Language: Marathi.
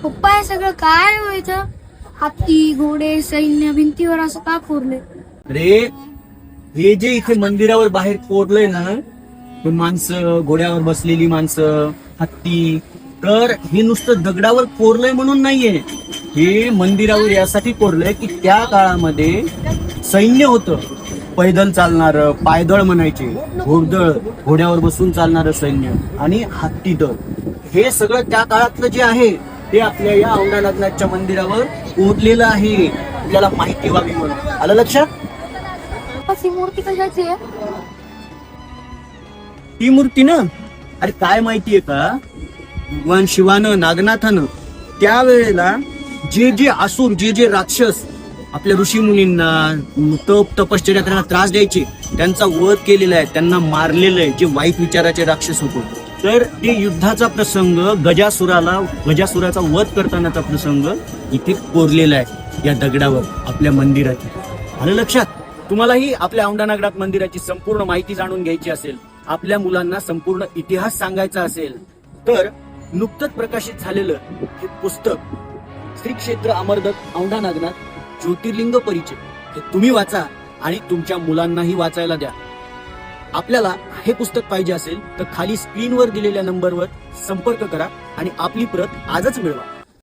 पप्पा हे सगळं काय व्हायचं? हत्ती घोडे सैन्य भिंतीवर असं का कोरले? रे हे जे इथे मंदिरावर बाहेर कोरलंय ना, ते माणसं, घोड्यावर बसलेली माणसं, हत्ती, तर हे नुसतं दगडावर कोरलंय म्हणून नाहीये. हे मंदिरावर यासाठी कोरलंय की त्या काळामध्ये सैन्य होतं, पैदल चालणारं, पायदळ म्हणायचे, घोडदळ, घोड्यावर बसून चालणारं सैन्य आणि हत्ती दळ. हे सगळं त्या काळातलं जे आहे ते आपल्या या औंढानाथच्या मंदिरावर कोरलेलं आहे, आपल्याला माहिती व्हावी म्हणून. आलं लक्षात? ही मूर्ती कशाची आहे? ती मूर्ती ना, अरे काय माहितीये का, भगवान शिवानं, नागनाथानं त्यावेळेला जे जे असुर, जे जे राक्षस आपल्या ऋषी मुनींना तपश्चर्या करायला त्रास द्यायचे, त्यांचा वध केलेला आहे, त्यांना मारलेलं आहे, जे वाईट विचाराचे राक्षस होते. तर ते युद्धाचा प्रसंग, गजासुराचा वध करतानाचा प्रसंग इथे कोरलेला आहे या दगडावर आपल्या मंदिरात. आलं लक्षात? तुम्हालाही आपल्या औंढानाथ मंदिराची संपूर्ण माहिती जाणून घ्यायची असेल, आपल्या मुलांना संपूर्ण इतिहास सांगायचा असेल, तर नुकतंच प्रकाशित झालेलं हे पुस्तक श्री क्षेत्र अमरदत्त औंढानाथ ज्योतिर्लिंग परिचय हे तुम्ही वाचा आणि तुमच्या मुलांनाही वाचायला द्या. आपल्याला हे पुस्तक पाहिजे असेल तर खाली स्क्रीनवर दिलेल्या नंबरवर संपर्क करा आणि आपली प्रत आजच मिळवा.